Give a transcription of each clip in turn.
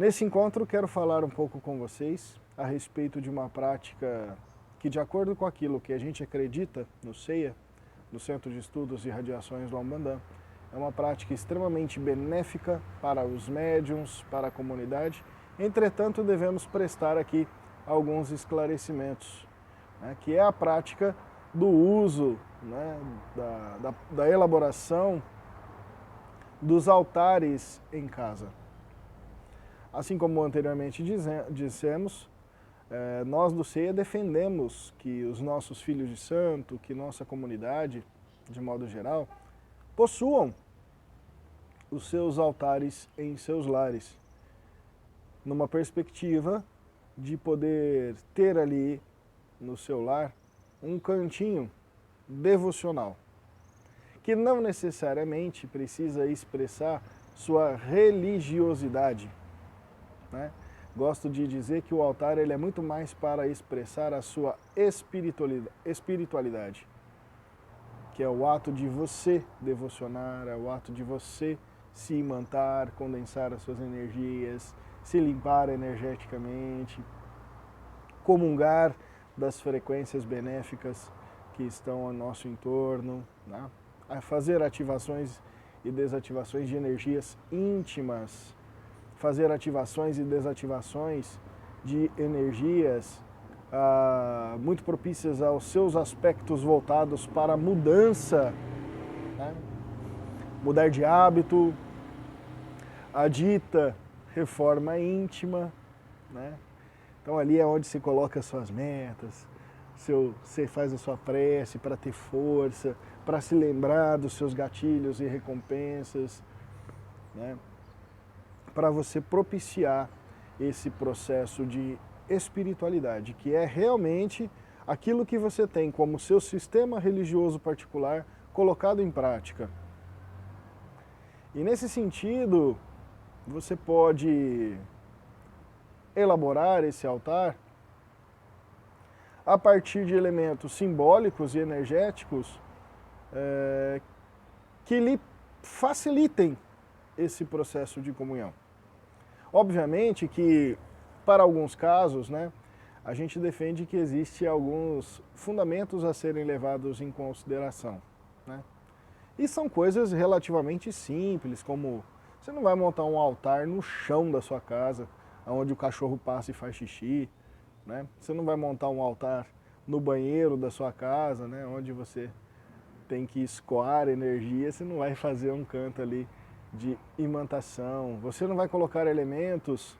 Nesse encontro quero falar um pouco com vocês a respeito de uma prática que, de acordo com aquilo que a gente acredita no CEIA, no Centro de Estudos e Radiações do Umbanda, é uma prática extremamente benéfica para os médiuns, para a comunidade. Entretanto, devemos prestar aqui alguns esclarecimentos, né, que é a prática do uso, né, da elaboração dos altares em casa. Assim como anteriormente dissemos, nós do CEIA defendemos que os nossos filhos de santo, que nossa comunidade, de modo geral, possuam os seus altares em seus lares, numa perspectiva de poder ter ali no seu lar um cantinho devocional, que não necessariamente precisa expressar sua religiosidade, né? Gosto de dizer que o altar ele é muito mais para expressar a sua espiritualidade, que é o ato de você devocionar, é o ato de você se imantar, condensar as suas energias, se limpar energeticamente, comungar das frequências benéficas que estão ao nosso entorno, né? A fazer ativações e desativações de energias íntimas, fazer ativações e desativações de energias muito propícias aos seus aspectos voltados para a mudança, né? Mudar de hábito, a dita reforma íntima, né? Então ali é onde se coloca as suas metas, você faz a sua prece para ter força, para se lembrar dos seus gatilhos e recompensas, né? Para você propiciar esse processo de espiritualidade, que é realmente aquilo que você tem como seu sistema religioso particular colocado em prática. E nesse sentido, você pode elaborar esse altar a partir de elementos simbólicos e energéticos que lhe facilitem esse processo de comunhão. Obviamente que, para alguns casos, né, a gente defende que existe alguns fundamentos a serem levados em consideração, né? E são coisas relativamente simples, como você não vai montar um altar no chão da sua casa, onde o cachorro passa e faz xixi, né? Você não vai montar um altar no banheiro da sua casa, né, onde você tem que escoar energia, você não vai fazer um canto ali de imantação, você não vai colocar elementos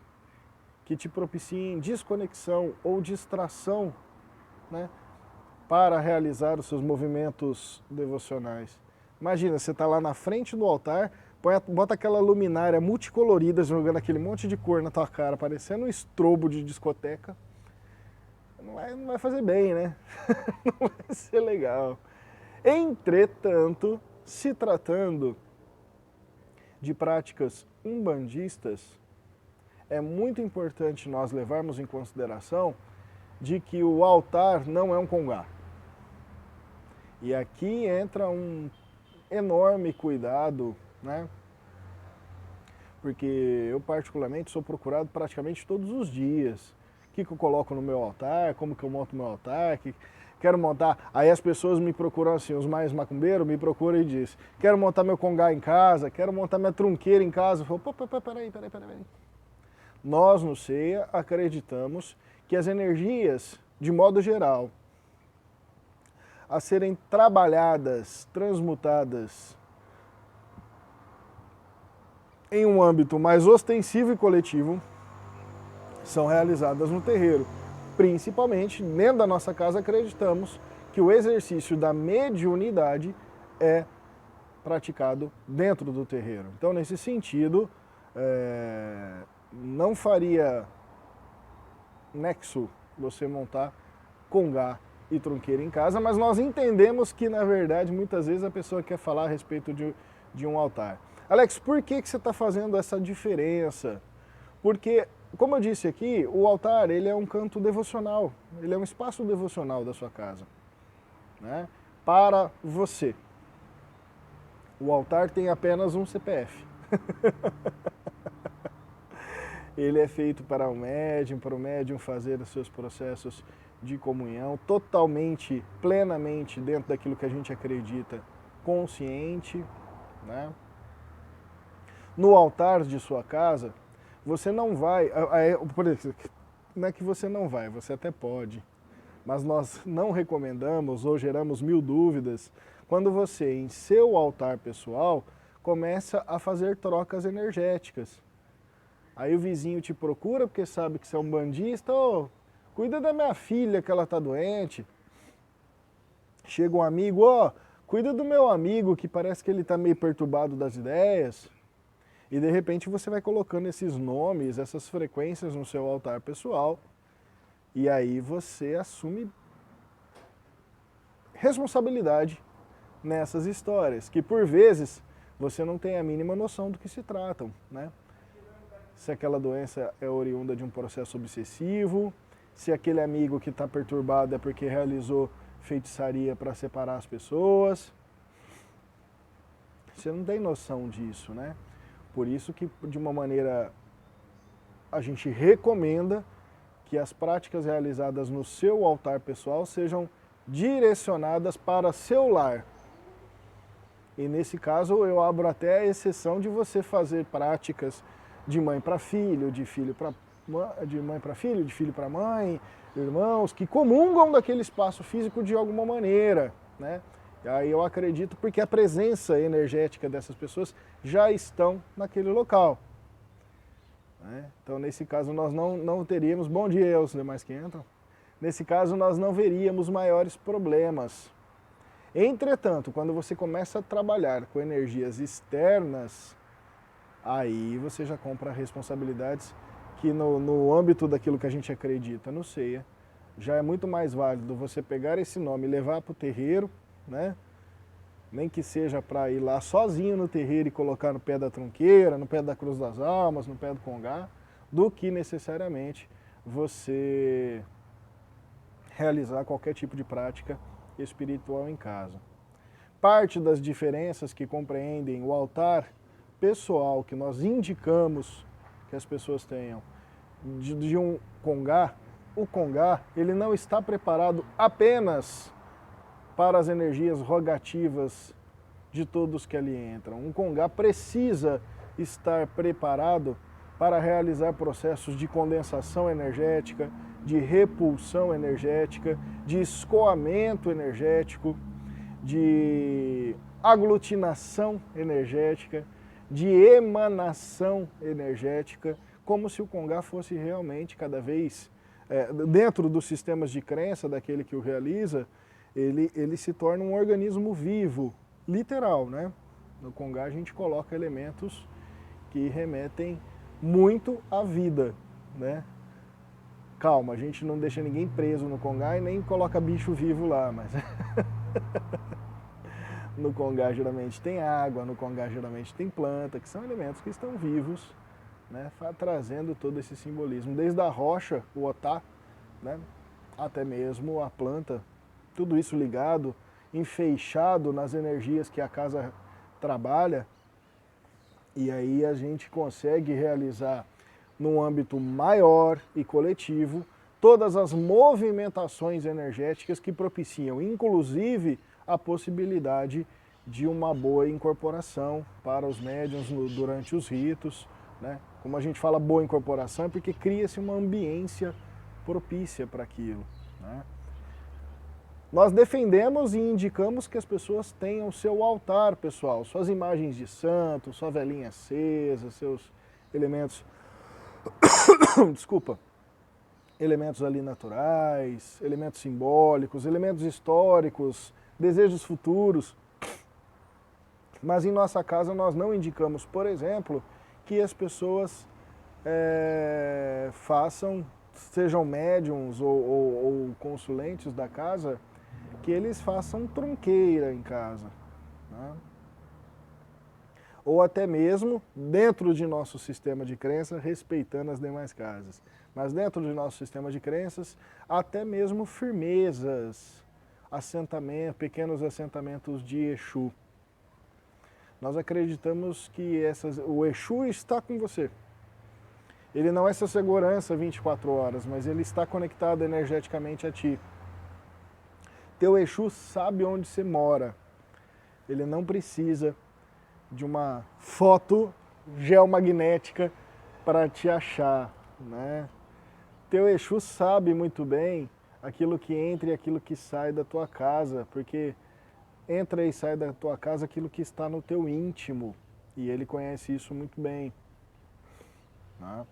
que te propiciem desconexão ou distração, né, para realizar os seus movimentos devocionais. Imagina, você está lá na frente do altar, bota aquela luminária multicolorida jogando aquele monte de cor na tua cara, parecendo um estrobo de discoteca. Não vai fazer bem, né? Não vai ser legal. Entretanto, se tratando de práticas umbandistas, é muito importante nós levarmos em consideração de que o altar não é um congá. E aqui entra um enorme cuidado, né? Porque eu particularmente sou procurado praticamente todos os dias. O que eu coloco no meu altar, como que eu monto o meu altar, quero montar. Aí as pessoas me procuram assim, os mais macumbeiros me procuram e dizem, quero montar meu congá em casa, quero montar minha trunqueira em casa. Eu falo, peraí. Nós no CEIA acreditamos que as energias, de modo geral, a serem trabalhadas, transmutadas em um âmbito mais ostensivo e coletivo, são realizadas no terreiro. Principalmente, dentro da nossa casa, acreditamos que o exercício da mediunidade é praticado dentro do terreiro. Então, nesse sentido, não faria nexo você montar congá e trunqueira em casa, mas nós entendemos que, na verdade, muitas vezes a pessoa quer falar a respeito de um altar. Alex, por que você está fazendo essa diferença? Porque, como eu disse aqui, o altar ele é um canto devocional, ele é um espaço devocional da sua casa, né? Para você. O altar tem apenas um CPF. Ele é feito para o médium fazer os seus processos de comunhão totalmente, plenamente dentro daquilo que a gente acredita, consciente, né? No altar de sua casa, você não vai, por exemplo, não é que você não vai, você até pode, mas nós não recomendamos ou geramos mil dúvidas quando você, em seu altar pessoal, começa a fazer trocas energéticas. Aí o vizinho te procura porque sabe que você é um bandista, ô, cuida da minha filha que ela tá doente. Chega um amigo, ó, cuida do meu amigo que parece que ele tá meio perturbado das ideias. E de repente você vai colocando esses nomes, essas frequências no seu altar pessoal. E aí você assume responsabilidade nessas histórias, que por vezes você não tem a mínima noção do que se tratam, né? Se aquela doença é oriunda de um processo obsessivo, se aquele amigo que está perturbado é porque realizou feitiçaria para separar as pessoas. Você não tem noção disso, né? Por isso que, de uma maneira, a gente recomenda que as práticas realizadas no seu altar pessoal sejam direcionadas para seu lar. E nesse caso eu abro até a exceção de você fazer práticas de mãe para filho, de mãe para filho, de filho para mãe, irmãos que comungam daquele espaço físico de alguma maneira, né? E aí eu acredito porque a presença energética dessas pessoas já estão naquele local, né? Então nesse caso nós não teríamos, bom dia aos demais que entram, nesse caso nós não veríamos maiores problemas. Entretanto, quando você começa a trabalhar com energias externas, aí você já compra responsabilidades que no âmbito daquilo que a gente acredita no CEIA, já é muito mais válido você pegar esse nome e levar para o terreiro, né? Nem que seja para ir lá sozinho no terreiro e colocar no pé da trunqueira, no pé da cruz das almas, no pé do congá, do que necessariamente você realizar qualquer tipo de prática espiritual em casa. Parte das diferenças que compreendem o altar pessoal que nós indicamos que as pessoas tenham de um congá, o congá ele não está preparado apenas para as energias rogativas de todos que ali entram. Um congá precisa estar preparado para realizar processos de condensação energética, de repulsão energética, de escoamento energético, de aglutinação energética, de emanação energética, como se o congá fosse realmente cada vez, dentro dos sistemas de crença daquele que o realiza, ele se torna um organismo vivo, literal, né? No congá a gente coloca elementos que remetem muito à vida, né? Calma, a gente não deixa ninguém preso no congá e nem coloca bicho vivo lá, mas no congá geralmente tem água, no congá geralmente tem planta, que são elementos que estão vivos, né, trazendo todo esse simbolismo, desde a rocha, o otá, né, até mesmo a planta, tudo isso ligado, enfeixado nas energias que a casa trabalha, e aí a gente consegue realizar num âmbito maior e coletivo todas as movimentações energéticas que propiciam, inclusive, a possibilidade de uma boa incorporação para os médiuns durante os ritos, né? Como a gente fala boa incorporação é porque cria-se uma ambiência propícia para aquilo, né? Nós defendemos e indicamos que as pessoas tenham seu altar pessoal, suas imagens de santo, sua velinha acesa, seus elementos, desculpa, elementos ali naturais, elementos simbólicos, elementos históricos, desejos futuros. Mas em nossa casa nós não indicamos, por exemplo, que as pessoas façam, sejam médiums ou consulentes da casa, que eles façam trunqueira em casa, né? Ou até mesmo dentro de nosso sistema de crença, respeitando as demais casas. Mas dentro de nosso sistema de crenças, até mesmo firmezas, pequenos assentamentos de Exu. Nós acreditamos que o Exu está com você. Ele não é sua segurança 24 horas, mas ele está conectado energeticamente a ti. Teu Exu sabe onde você mora. Ele não precisa de uma foto geomagnética para te achar, né? Teu Exu sabe muito bem aquilo que entra e aquilo que sai da tua casa, porque entra e sai da tua casa aquilo que está no teu íntimo, e ele conhece isso muito bem, né?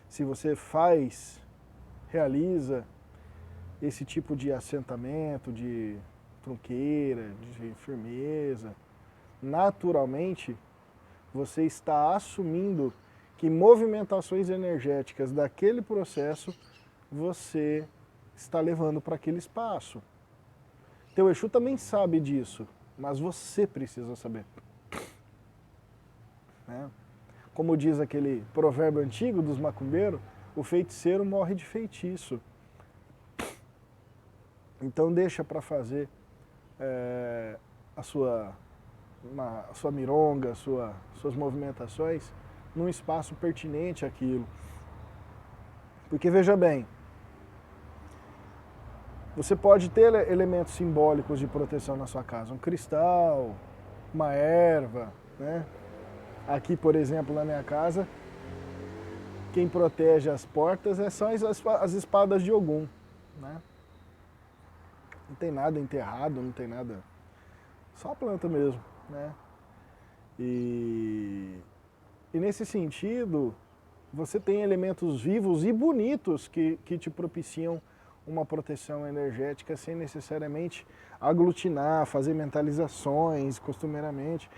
Se você realiza esse tipo de assentamento, de trunqueira, de firmeza, naturalmente você está assumindo que movimentações energéticas daquele processo você está levando para aquele espaço. Teu Exu também sabe disso, mas você precisa saber, né? Como diz aquele provérbio antigo dos macumbeiros, o feiticeiro morre de feitiço. Então deixa para fazer a sua mironga, suas movimentações num espaço pertinente àquilo. Porque veja bem, você pode ter elementos simbólicos de proteção na sua casa, um cristal, uma erva, né? Aqui, por exemplo, na minha casa, quem protege as portas são as espadas de Ogum, né? Não tem nada enterrado, não tem nada, só a planta mesmo, né? E nesse sentido, você tem elementos vivos e bonitos que te propiciam uma proteção energética sem necessariamente aglutinar, fazer mentalizações costumeiramente.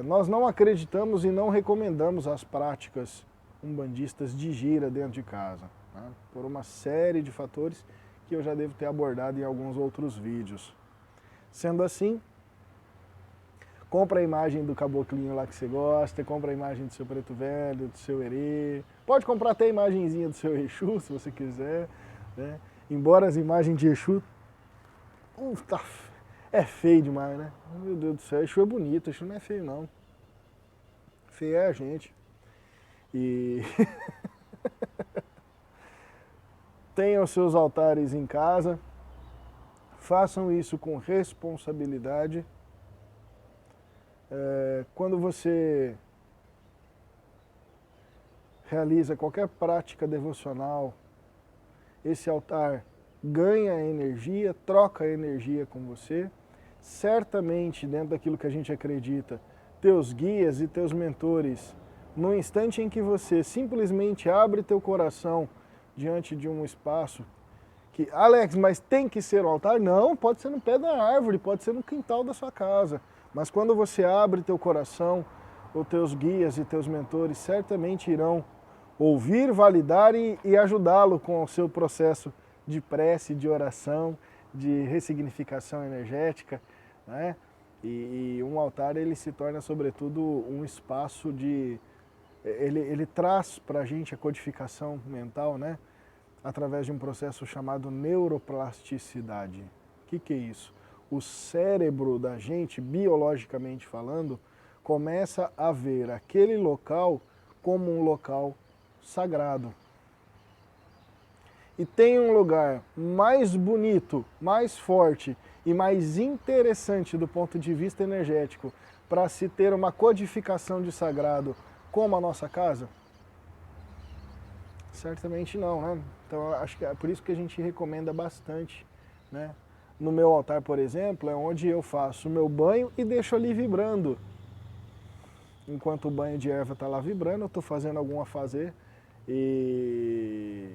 Nós não acreditamos e não recomendamos as práticas umbandistas de gira dentro de casa, né? Por uma série de fatores que eu já devo ter abordado em alguns outros vídeos. Sendo assim, compra a imagem do caboclinho lá que você gosta, compra a imagem do seu preto velho, do seu herê, pode comprar até a imagenzinha do seu Exu, se você quiser, né? Embora as imagens de Exu, é feio demais, né? Meu Deus do céu, Exu é bonito, Exu não é feio não. Feio é a gente. E tenham seus altares em casa, façam isso com responsabilidade. Quando você realiza qualquer prática devocional, esse altar ganha energia, troca energia com você. Certamente, dentro daquilo que a gente acredita, teus guias e teus mentores, no instante em que você simplesmente abre teu coração diante de um espaço que, Alex, mas tem que ser o altar? Não, pode ser no pé da árvore, pode ser no quintal da sua casa. Mas quando você abre teu coração, os teus guias e teus mentores certamente irão ouvir, validar e ajudá-lo com o seu processo de prece, de oração, de ressignificação energética, né? E um altar, ele se torna sobretudo um espaço de... Ele traz para a gente a codificação mental, né? Através de um processo chamado neuroplasticidade. O que é isso? O cérebro da gente, biologicamente falando, começa a ver aquele local como um local sagrado. E tem um lugar mais bonito, mais forte e mais interessante do ponto de vista energético para se ter uma codificação de sagrado como a nossa casa? Certamente não, né? Então acho que é por isso que a gente recomenda bastante, né? No meu altar, por exemplo, é onde eu faço o meu banho e deixo ali vibrando. Enquanto o banho de erva está lá vibrando, eu estou fazendo algum afazer e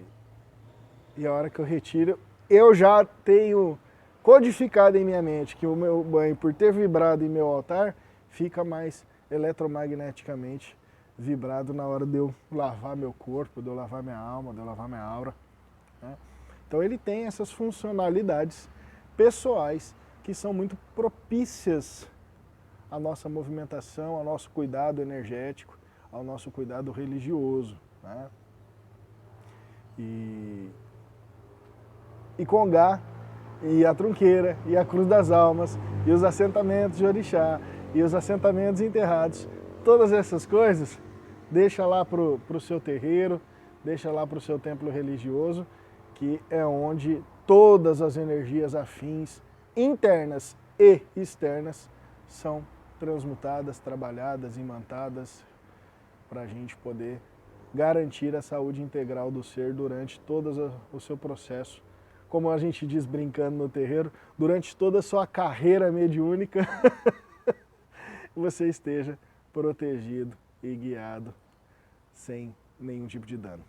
a hora que eu retiro, eu já tenho codificado em minha mente que o meu banho, por ter vibrado em meu altar, fica mais eletromagneticamente vibrado na hora de eu lavar meu corpo, de eu lavar minha alma, de eu lavar minha aura, né? Então ele tem essas funcionalidades pessoais que são muito propícias à nossa movimentação, ao nosso cuidado energético, ao nosso cuidado religioso, né? E Congá, e a Trunqueira, e a Cruz das Almas, e os assentamentos de Orixá, e os assentamentos enterrados, todas essas coisas deixa lá para o seu terreiro, deixa lá para o seu templo religioso, que é onde todas as energias afins, internas e externas, são transmutadas, trabalhadas, imantadas, para a gente poder garantir a saúde integral do ser durante todo o seu processo. Como a gente diz brincando no terreiro, durante toda a sua carreira mediúnica, você esteja protegido e guiado sem nenhum tipo de dano.